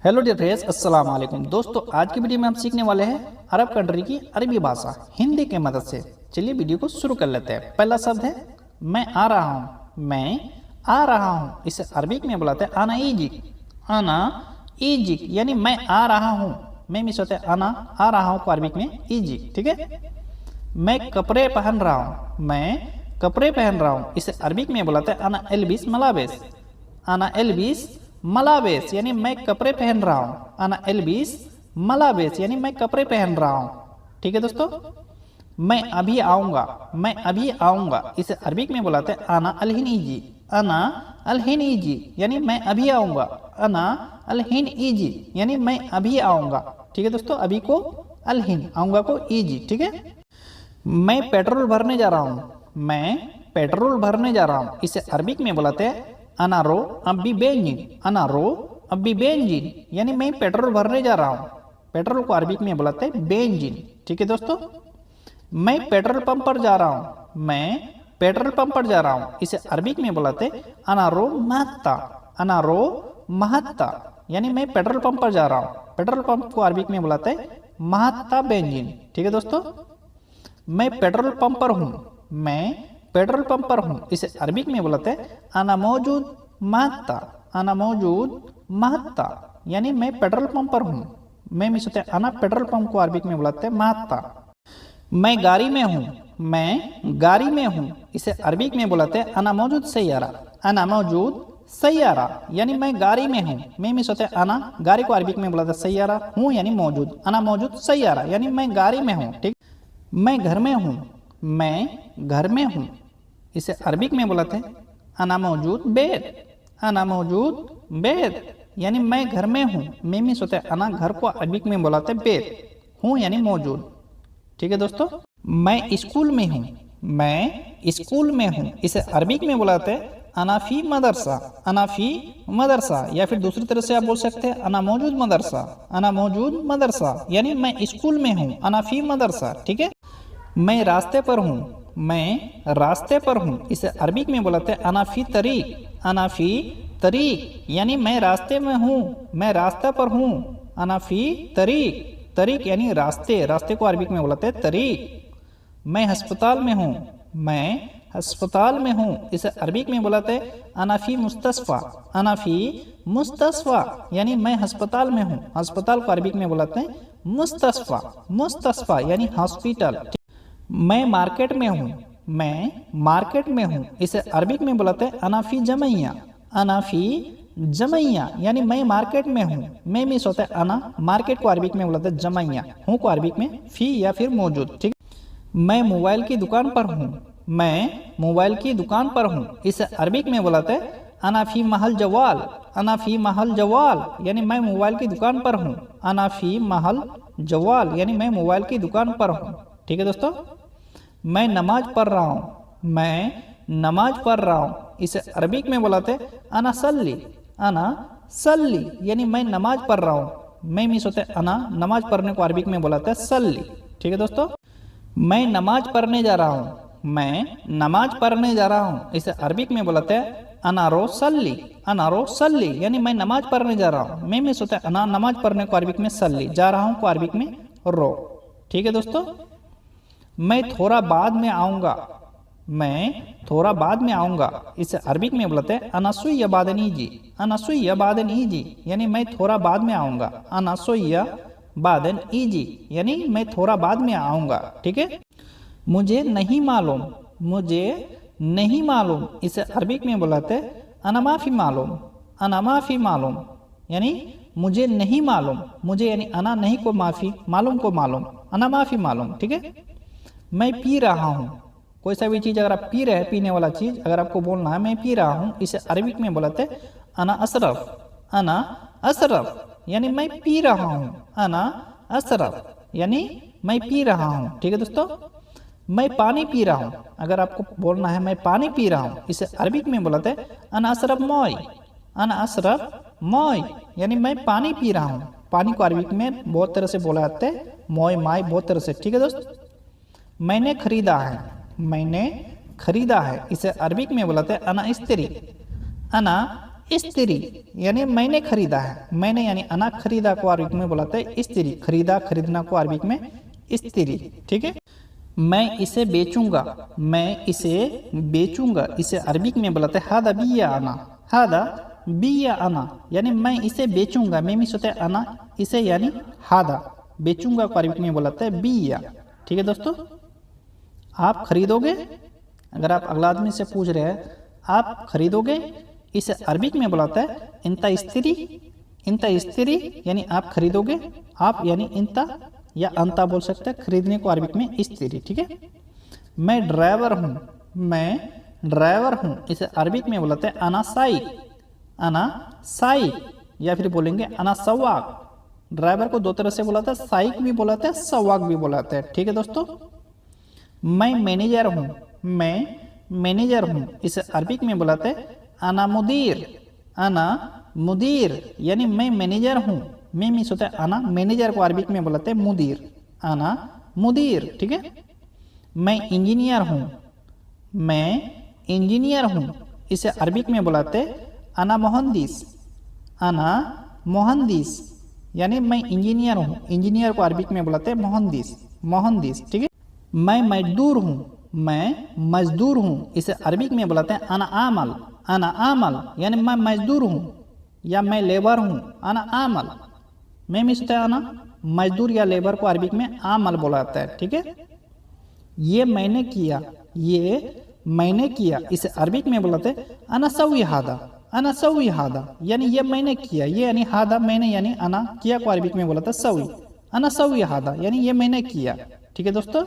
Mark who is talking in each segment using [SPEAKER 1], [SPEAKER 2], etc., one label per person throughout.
[SPEAKER 1] Hello dear friends, अस्सलाम वालेकुम। दोस्तों, आज की वीडियो में हम सीखने वाले हैं अरब कंट्री की अरबी भाषा हिंदी के मदद से। चलिए वीडियो को शुरू कर लेते हैं। पहला शब्द है मैं आ रहा हूँ। मैं आ रहा हूँ, इसे अरबिक में बुलाते हैं आना ईजिक। आना ईजिक यानी मैं आ रहा हूँ। मैं मिस होते आना आ रहा हूँ को अरबिक में ईजिक। ठीक है। मैं कपड़े पहन रहा हूँ। मैं कपड़े पहन रहा हूँ, इसे अरबिक में बुलाते हैं आना एलबिस मलाबेस। आना एलबिस मलाबेस यानी मैं कपड़े पहन रहा हूँ। आना एलबिस मलाबेस यानी मैं कपड़े पहन रहा हूँ। ठीक है दोस्तों। मैं अभी आऊँगा। मैं अभी आऊँगा, इसे अरबिक में बुलाते हैं आना अलहिन ईजी। आना अलहिन ईजी यानी मैं अभी आऊँगा। आना अलहिन ईजी यानी मैं अभी आऊँगा। ठीक है दोस्तों। अभी को अलहिन, आऊँगा को ईजी। ठीक है। मैं पेट्रोल भरने जा रहा हूँ। मैं पेट्रोल भरने जा रहा हूँ, इसे अरबिक में बुलाते हैं अनारो अब्बी बेंजिन। अनारो अब्बी बेंजिन यानी मैं पेट्रोल भरने जा रहा हूँ। पेट्रोल को अरबिक में बुलाते हैं बेंजिन। ठीक है दोस्तों। मैं पेट्रोल पंप पर जा रहा हूँ। मैं पेट्रोल पंप पर जा रहा हूँ, इसे अरबिक में बुलाते हैं अनारो महत्ता। अनारो महत्ता यानी मैं पेट्रोल पंप पर जा रहा हूँ। पेट्रोल पंप को अरबिक में बुलाते हैं महत्ता बेंजिन। ठीक है दोस्तों। मैं पेट्रोल पंप पर हूँ। मैं पेट्रोल पंप पर हूँ, इसे अरबिक में बुलाते हैं आना मौजूद महत्ता। आना मौजूद महत्ता यानी मैं पेट्रोल पंप पर हूँ। मैं मिस होते आना पेट्रोल पंप को अरबिक में बुलाते हैं महत्ता। मैं गाड़ी में हूँ। मैं गाड़ी में हूँ, इसे अरबिक में बुलाते हैं आना मौजूद सैयारा। आना मौजूद सैयारा यानी मैं गाड़ी में हूँ। मैं मिस होते आना गाड़ी को अरबिक में बुलाते हैं सैयारा। हूँ यानी मौजूद। आना मौजूद सैयारा यानी मैं गाड़ी में हूँ। ठीक। मैं घर में हूँ। मैं घर में हूँ, इसे अरबिक में बुलाते हैं अना मौजूद बेत। अना मौजूद बेत यानी मैं घर में हूँ। मैं मिस होते अना घर को अरबिक में बुलाते हैं बेत। हूँ यानी मौजूद। ठीक है दोस्तों। मैं स्कूल में हूँ। मैं स्कूल में हूँ, इसे अरबिक में बुलाते हैं अनाफी मदरसा। अनाफी मदरसा या फिर दूसरी तरह से आप बोल सकते हैं अना मौजूद मदरसा। अना मौजूद मदरसा यानी मैं स्कूल में हूँ। अनाफी मदरसा। ठीक है। मैं रास्ते पर हूँ। मैं रास्ते पर हूँ, इसे अरबिक में बुलाते हैं अनाफी तरीक। अनाफी तरीक यानी मैं रास्ते में हूँ। मैं रास्ते पर हूँ। अनाफी तरीक। तरीक यानी रास्ते। रास्ते को अरबिक में बुलाते हैं तरीक। मैं अस्पताल में हूँ। मैं अस्पताल में हूँ, इसे अरबिक में बुलाते हैं अनाफी मुस्तस्फा। अनाफी मुस्तस्फा यानी मैं अस्पताल में हूँ। अस्पताल को अरबिक में बुलाते हैं मुस्तस्फा। मुस्तस्फा यानी हॉस्पिटल। मैं मार्केट में हूँ। मैं मार्केट में हूँ, इसे अरबिक में बुलाते हैं अनाफी जमैया। अनाफी जमैया यानी मैं मार्केट में हूँ। मैं मिस होता है अना, मार्केट को अरबिक में बुलाते हैं जमैया। हूँ को अरबिक में फी या फिर मौजूद। ठीक। मैं मोबाइल की दुकान पर हूँ। मैं मोबाइल की दुकान पर हूँ, इसे अरबिक में बुलाते हैं अनाफी महल जवाल। अनाफी महल जवाल यानी मैं मोबाइल की दुकान पर हूँ। अनाफी महल जवाल यानी मैं मोबाइल की दुकान पर हूँ। ठीक है दोस्तों। मैं नमाज पढ़ रहा हूँ। मैं नमाज पढ़ रहा हूँ, इसे अरबिक में बुलाते हैं अना सल्ली। अना सल्ली यानी मैं नमाज पढ़ रहा हूँ। मैं मिस होते अना, नमाज पढ़ने को अरबिक में बुलाते हैं सल्ली। ठीक है दोस्तों। मैं नमाज पढ़ने जा रहा हूँ। मैं नमाज पढ़ने जा रहा हूँ, इसे अरबिक में बुलाते हैं अनारो सल्ली। अनारो सल्ली यानी मैं नमाज पढ़ने जा रहा हूँ। मैं मिस होता है अना, नमाज पढ़ने को अरबिक में सल्ली, जा रहा हूँ को अरबिक में रो। ठीक है दोस्तों। मैं थोड़ा बाद में आऊँगा। मैं थोड़ा बाद में आऊँगा, इसे अरबिक में बुलाते हैं अनासुय्या बादन ईजी। अनासुय्या बादन ईजी यानी मैं थोड़ा बाद में आऊँगा। अनासुय्या बादन ईजी यानी मैं थोड़ा बाद में आऊँगा। ठीक है। मुझे नहीं मालूम। मुझे नहीं मालूम, इसे अरबिक में बुलाते हैं अनामाफी मालूम। अनामाफी मालूम यानी मुझे नहीं मालूम। मुझे यानी अना नहीं को माफ़ी, मालूम को मालूम, अनामाफी मालूम। ठीक है। मैं पी रहा हूँ। कोई सा भी चीज़ अगर आप पी रहे हैं, पीने वाला चीज़ अगर आपको बोलना है मैं पी रहा हूँ, इसे अरबिक में बुलाते हैं अना असरफ। अना असरफ यानी मैं पी रहा हूँ। अना असरफ यानी मैं पी रहा हूँ। ठीक है दोस्तों। मैं पानी पी रहा हूँ, अगर आपको बोलना है मैं पानी पी रहा हूँ, इसे अरबिक में बुलाते हैं अना असरफ मॉय। अना असरफ मॉय यानी मैं पानी पी रहा हूँ। पानी को अरबिक में बहुत तरह से बोला जाता है, मॉय माय, बहुत तरह से। ठीक है दोस्त। मैंने खरीदा है। मैंने खरीदा है, इसे अरबिक में बुलाते हैं अना इस्त्री। अना इस्त्री, यानी मैंने खरीदा है। मैंने यानी अना खरीदा को अरबिक में बुलाते हैं इस्त्री। खरीदा खरीदना को अरबिक में इस्त्री। ठीक है। मैं इसे बेचूंगा, मैं इसे बेचूंगा, इसे अरबिक में बुलाते हैं हादा बिया अना। हादा बिया अना, यानी मैं इसे बेचूंगा। मैं मिस होते अना, इसे यानी हादा। बेचूंगा को अरबिक में बुलाते हैं बिया। ठीक है दोस्तों, आप खरीदोगे। अगर आप अगला आदमी से पूछ रहे हैं आप खरीदोगे, इसे अरबिक में बुलाता है इंता इस्त्री। इंता इस्त्री यानी आप खरीदोगे। आप यानी इंता या अंता बोल सकते हैं। खरीदने को अरबिक में इस्त्री। ठीक है। मैं ड्राइवर हूँ, मैं ड्राइवर हूँ, इसे अरबिक में बुलाते हैं अना साइक। अना साइक, या फिर बोलेंगे अना सवाक। ड्राइवर को दो तरह से बुलाते हैं, साइक भी बुलाते हैं, सवाक भी बुलाते हैं। ठीक है दोस्तों। मैं मैनेजर हूँ, मैं मैनेजर हूँ, इसे अरबिक में बुलाते हैं अना मुदीर। अना मुदीर यानी मैं मैनेजर हूँ। मैं मिस होता है अना, मैनेजर को अरबिक में बुलाते हैं मुदीर। अना मुदीर। ठीक है। मैं इंजीनियर हूँ, मैं इंजीनियर हूँ, इसे अरबिक में बुलाते हैं अना मोहंदिस। अना मोहंदिस यानी मैं इंजीनियर हूँ। इंजीनियर को अरबिक में बुलाते हैं मोहंदिस। मोहंदिस। ठीक है। मैं मजदूर हूँ, मैं मजदूर हूँ, इसे अरबिक में बुलाते हैं अना आमल। अना आमल यानी मैं मजदूर हूँ या मैं लेबर हूँ। अना आमल, मैं मिस होता है अना, मजदूर या लेबर को अरबिक में आमल बुलाता है। ठीक है। ये मैंने किया, ये मैंने किया, इसे अरबिक में बुलाते हैं अना सवी हादा। अना सवी हादा यानी ये मैंने किया, ये यानी हादा मैंने यानी अना, किया को अरबिक में बुलाता है सवी। अना सवी हादा यानी ये मैंने किया। ठीक है दोस्तों।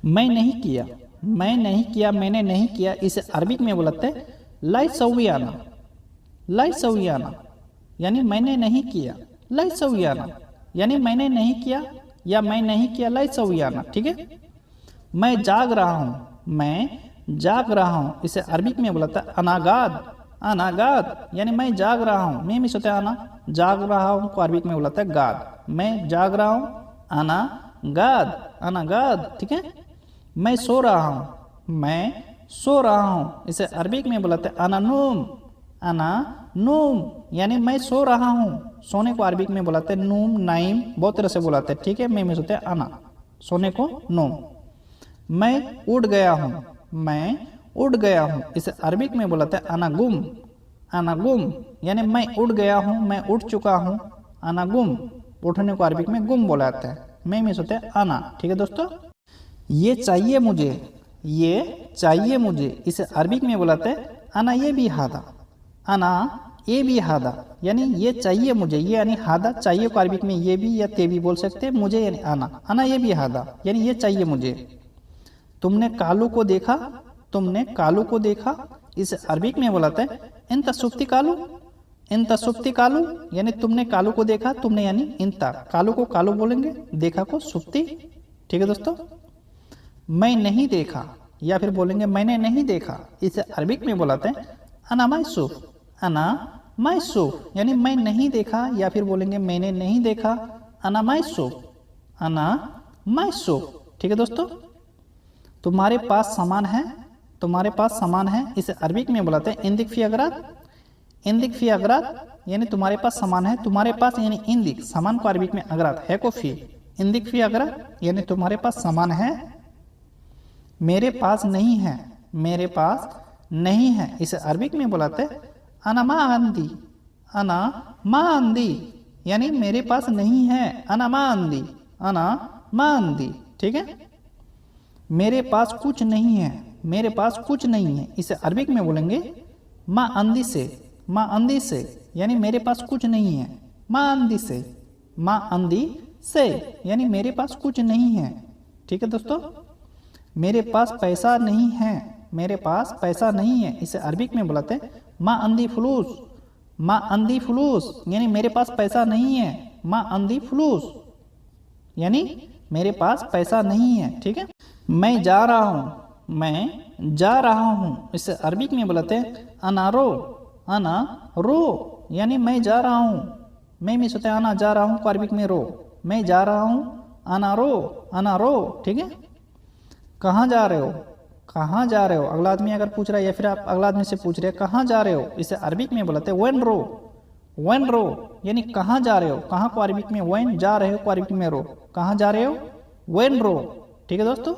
[SPEAKER 1] मैं नहीं किया, मैं नहीं किया, मैंने नहीं किया, इसे अरबिक में बुलाते हैं लाई सवियाना। लाई सवियाना यानी मैंने नहीं किया। लाई सवियाना यानी मैंने नहीं किया या मैं नहीं किया। लाई सवियाना। ठीक है। मैं जाग रहा हूँ, मैं जाग रहा हूँ, इसे अरबिक में बुलाता है अनागाद। अनागाद यानी मैं जाग रहा हूँ। मैं मिस होता है अना, जाग रहा हूँ को अरबिक में बुलाता है गाद। मैं जाग रहा हूँ, अना गाद, अनागाद। ठीक है। मैं सो रहा हूँ, मैं सो रहा हूँ, इसे अरबिक में बुलाते हैं अना नूम। अना नूम यानी मैं सो रहा हूँ। सोने को अरबिक में बुलाते हैं नूम, नाइम, बहुत तरह से बुलाते हैं। ठीक है। मैं मिस होते हैं अना, सोने को नूम। मैं उड़ गया हूँ, मैं उड़ गया हूँ, इसे अरबिक में बुलाते हैं अना गुम। अना गुम यानी मैं उड़ गया हूँ, मैं उड़ चुका हूँ। अना गुम, उठने को अरबिक में गुम बुलाते हैं। मैं मिस होते हैं अना। ठीक है दोस्तों। ये चाहिए मुझे, ये चाहिए मुझे, इसे अरबिक में बुलाते हैं अना ये भी हादा। अना ये भी हादा यानी ये चाहिए मुझे, ये यानी हादा। चाहिए को अरबिक में ये भी या ते भी बोल सकते हैं। मुझे यानी अना, अना ये भी हादा यानी ये चाहिए मुझे। तुमने कालू को देखा, तुमने कालू को देखा, इसे अरबिक में बुलाते हैं इंता सुफ्ती कालू। इंता सुफ्ती कालू यानी तुमने कालू को देखा। तुमने यानी इंता, कालू को कालू बोलेंगे, देखा को सुफ्ती। ठीक है दोस्तों। मैं नहीं देखा या फिर बोलेंगे मैंने नहीं देखा, इसे अरबिक में बुलाते हैं अना मायसूफ। अना मायसूफ यानी मैं नहीं देखा, या फिर बोलेंगे मैंने नहीं देखा, अना मायसूफ। अना मायसूफ। ठीक है दोस्तों। तुम्हारे पास सामान है, तुम्हारे पास सामान है, इसे अरबिक में बुलाते हैं इंदिक फी अगरात। इंदिक फी अगरात यानी तुम्हारे पास सामान है। तुम्हारे पास यानी इंदिक, सामान को अरबिक में अगरात है को फी। इंदिक फी अगरात यानी तुम्हारे पास सामान है। मेरे पास नहीं है, मेरे पास नहीं है, इसे अरबिक में बुलाते हैं अना मा अंदी। अना मा अंदी यानी मेरे पास नहीं है। अना मा अंदी, अना मा अंदी। ठीक है। मेरे पास कुछ नहीं है, मेरे पास कुछ नहीं है, इसे अरबिक में बोलेंगे मा अंदी से। मा अंदी से यानी मेरे पास कुछ नहीं है। मा अंदी से, मा अंदी से यानी मेरे पास कुछ नहीं है। ठीक है दोस्तों। मेरे पास पैसा नहीं है, मेरे पास पैसा नहीं है, इसे अरबिक में बुलाते हैं माँ अंधी फलूस। माँ अंधी फलूस यानी मेरे पास पैसा नहीं है। माँ अंधी फलूस यानी मेरे पास पैसा नहीं है। ठीक है। मैं जा रहा हूँ, मैं जा रहा हूँ, इसे अरबिक में बुलाते हैं अना रो। अना रो यानी मैं जा रहा हूँ। मैं मिस होते हैं अना जा रहा हूँ को अरबिक में रो। मैं जा रहा हूँ, अना रो, अना रो। ठीक है। कहाँ जा रहे हो, कहाँ जा रहे हो। अगला आदमी अगर पूछ रहा है या फिर आप अगला आदमी से पूछ रहे हैं कहाँ जा रहे हो, इसे अरबिक में बोलते हैं वेन रो। वेन रो यानी कहाँ जा रहे हो, कहाँ को अरबिक में वेन, जा रहे हो को अरबिक में रो, कहाँ जा रहे हो वेन रो। ठीक है दोस्तों।